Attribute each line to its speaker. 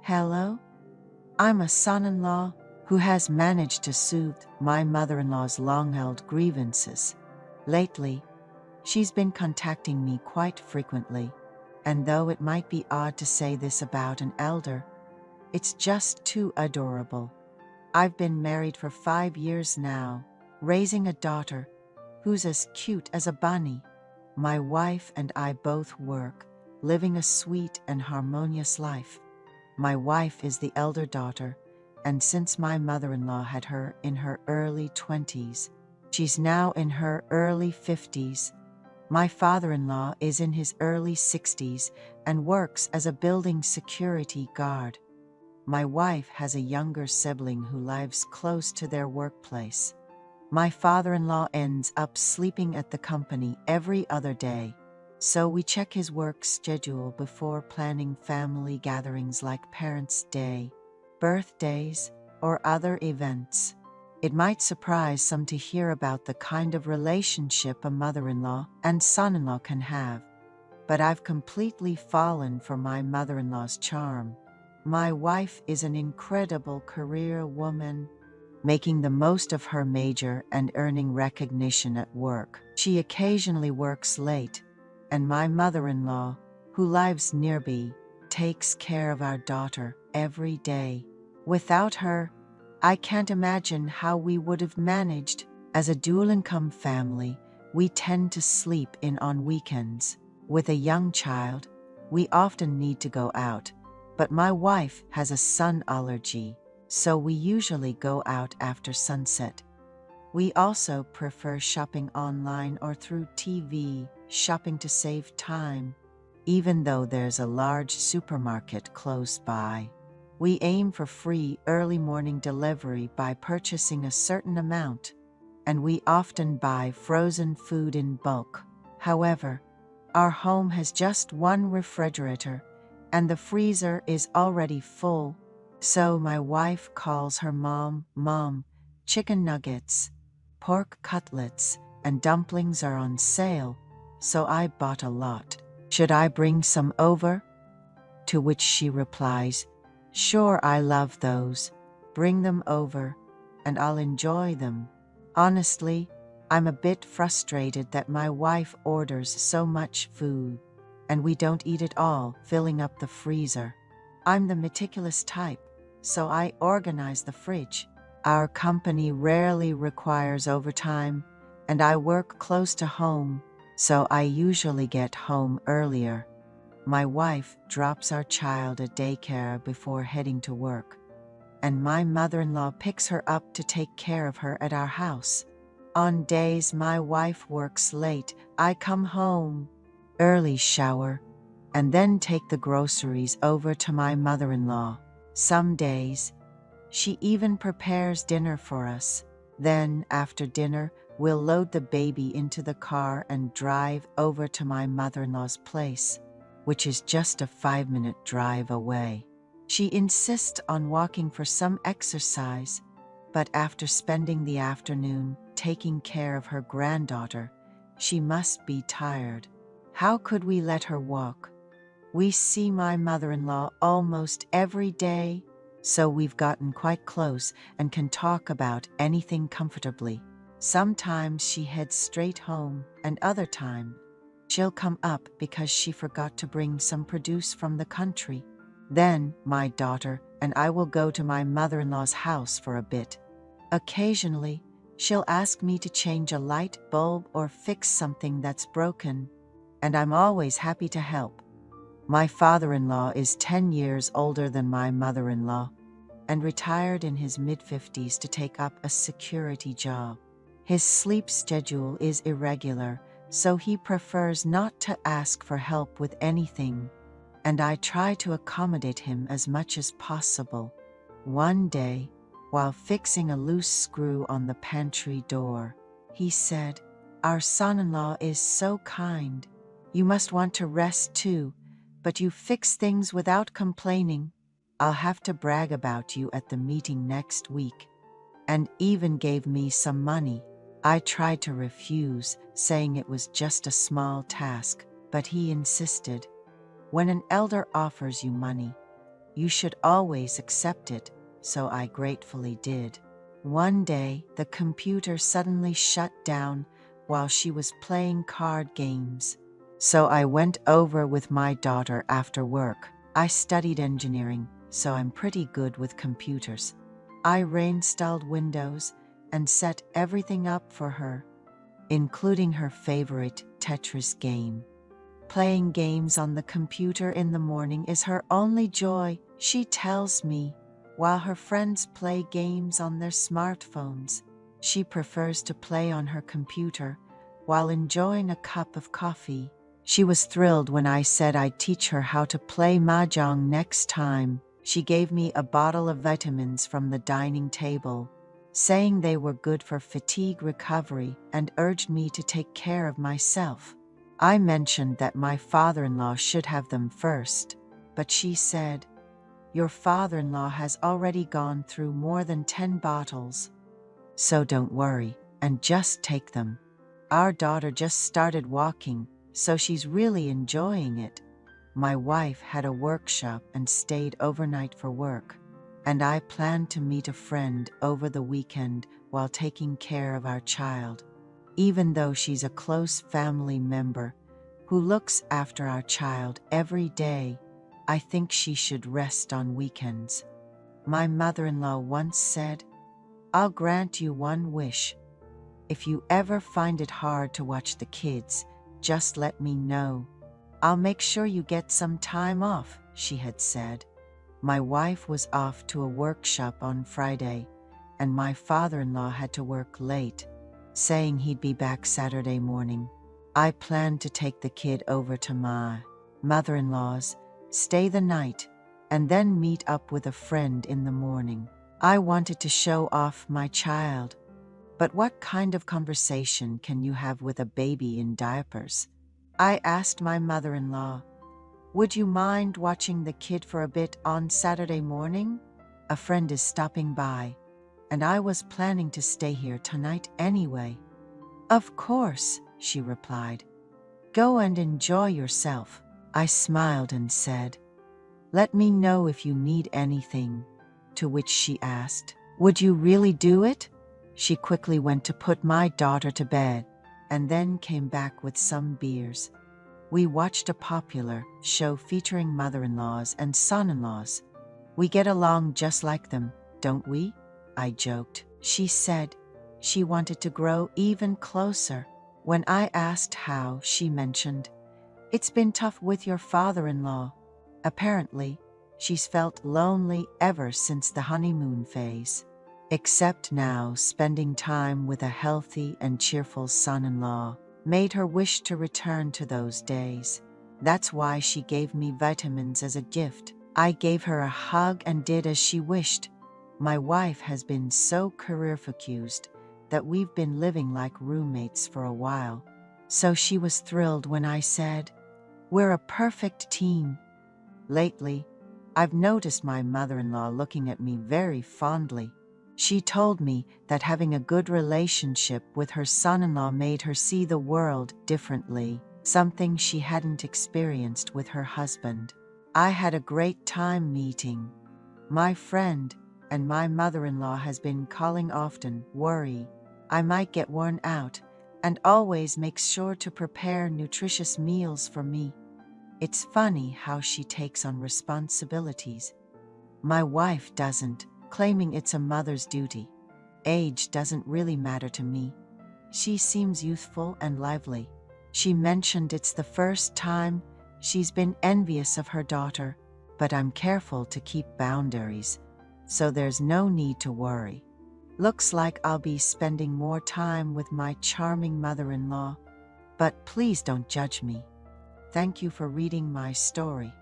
Speaker 1: Hello? I'm a son-in-law who has managed to soothe my mother-in-law's long-held grievances. Lately, she's been contacting me quite frequently, and though it might be odd to say this about an elder, it's just too adorable. I've been married for 5 years now, raising a daughter who's as cute as a bunny. My wife and I both work, living a sweet and harmonious life. My wife is the elder daughter, and since my mother-in-law had her in her early 20s, she's now in her early 50s. My father-in-law is in his early 60s and works as a building security guard. My wife has a younger sibling who lives close to their workplace. My father-in-law ends up sleeping at the company every other day, so we check his work schedule before planning family gatherings like Parents' Day, birthdays, or other events. It might surprise some to hear about the kind of relationship a mother-in-law and son-in-law can have, but I've completely fallen for my mother-in-law's charm. My wife is an incredible career woman, making the most of her major and earning recognition at work. She occasionally works late, and my mother-in-law, who lives nearby, takes care of our daughter every day. Without her, I can't imagine how we would have managed. As a dual-income family, we tend to sleep in on weekends. With a young child, we often need to go out, but my wife has a sun allergy, so we usually go out after sunset. We also prefer shopping online or through TV shopping to save time, even though there's a large supermarket close by. We aim for free early morning delivery by purchasing a certain amount, and we often buy frozen food in bulk. However, our home has just one refrigerator, and the freezer is already full, so my wife calls her mom, chicken nuggets, pork cutlets, and dumplings are on sale, so I bought a lot. Should I bring some over? To which she replies, sure, I love those. Bring them over, and I'll enjoy them. Honestly, I'm a bit frustrated that my wife orders so much food, and we don't eat it all, filling up the freezer. I'm the meticulous type, so I organize the fridge. Our company rarely requires overtime, and I work close to home, so I usually get home earlier. My wife drops our child at daycare before heading to work, and my mother-in-law picks her up to take care of her at our house. On days my wife works late, I come home early, shower, and then take the groceries over to my mother-in-law. Some days, she even prepares dinner for us. Then, after dinner, we'll load the baby into the car and drive over to my mother-in-law's place, which is just a 5-minute drive away. She insists on walking for some exercise, but after spending the afternoon taking care of her granddaughter, she must be tired. How could we let her walk? We see my mother-in-law almost every day, so we've gotten quite close and can talk about anything comfortably. Sometimes she heads straight home, and other times she'll come up because she forgot to bring some produce from the country. Then my daughter and I will go to my mother-in-law's house for a bit. Occasionally, she'll ask me to change a light bulb or fix something that's broken, and I'm always happy to help. My father-in-law is 10 years older than my mother-in-law and retired in his mid-50s to take up a security job. His sleep schedule is irregular, so he prefers not to ask for help with anything, and I try to accommodate him as much as possible. One day, while fixing a loose screw on the pantry door, he said, "Our son-in-law is so kind. You must want to rest too, but you fix things without complaining. I'll have to brag about you at the meeting next week," and even gave me some money. I tried to refuse, saying it was just a small task, but he insisted. When an elder offers you money, You should always accept it, so I gratefully did. One day, the computer suddenly shut down while she was playing card games. So I went over with my daughter after work. I studied engineering, so I'm pretty good with computers. I reinstalled Windows and set everything up for her, including her favorite Tetris game. Playing games on the computer in the morning is her only joy, she tells me. While her friends play games on their smartphones, she prefers to play on her computer while enjoying a cup of coffee. She was thrilled when I said I'd teach her how to play mahjong next time. She gave me a bottle of vitamins from the dining table, saying they were good for fatigue recovery, and urged me to take care of myself. I mentioned that my father-in-law should have them first, but she said, "Your father-in-law has already gone through more than 10 bottles, so don't worry and just take them." Our daughter just started walking, so she's really enjoying it. My wife had a workshop and stayed overnight for work, and I planned to meet a friend over the weekend while taking care of our child. Even though she's a close family member who looks after our child every day, I think she should rest on weekends. My mother-in-law once said, "I'll grant you one wish. If you ever find it hard to watch the kids, just let me know. I'll make sure you get some time off," she had said. My wife was off to a workshop on Friday, and my father-in-law had to work late, saying he'd be back Saturday morning. I planned to take the kid over to my mother-in-law's, stay the night, and then meet up with a friend in the morning. I wanted to show off my child. But what kind of conversation can you have with a baby in diapers? I asked my mother-in-law, "Would you mind watching the kid for a bit on Saturday morning? A friend is stopping by, and I was planning to stay here tonight anyway." "Of course," she replied. "Go and enjoy yourself." I smiled and said, "Let me know if you need anything," to which she asked, "Would you really do it?" She quickly went to put my daughter to bed and then came back with some beers. We watched a popular show featuring mother-in-laws and son-in-laws. "We get along just like them, don't we?" I joked. She said she wanted to grow even closer. When I asked how, she mentioned, "It's been tough with your father-in-law. Apparently, she's felt lonely ever since the honeymoon phase. Except now, spending time with a healthy and cheerful son-in-law made her wish to return to those days. That's why she gave me vitamins as a gift. I gave her a hug and did as she wished. My wife has been so career-focused that we've been living like roommates for a while. So she was thrilled when I said, "We're a perfect team." Lately, I've noticed my mother-in-law looking at me very fondly. She told me that having a good relationship with her son-in-law made her see the world differently, something she hadn't experienced with her husband. I had a great time meeting my friend, and my mother-in-law has been calling often, worry I might get worn out, and always makes sure to prepare nutritious meals for me. It's funny how she takes on responsibilities. My wife doesn't, claiming it's a mother's duty. Age doesn't really matter to me. She seems youthful and lively. She mentioned it's the first time she's been envious of her daughter, but I'm careful to keep boundaries, so there's no need to worry. Looks like I'll be spending more time with my charming mother-in-law, but please don't judge me. Thank you for reading my story.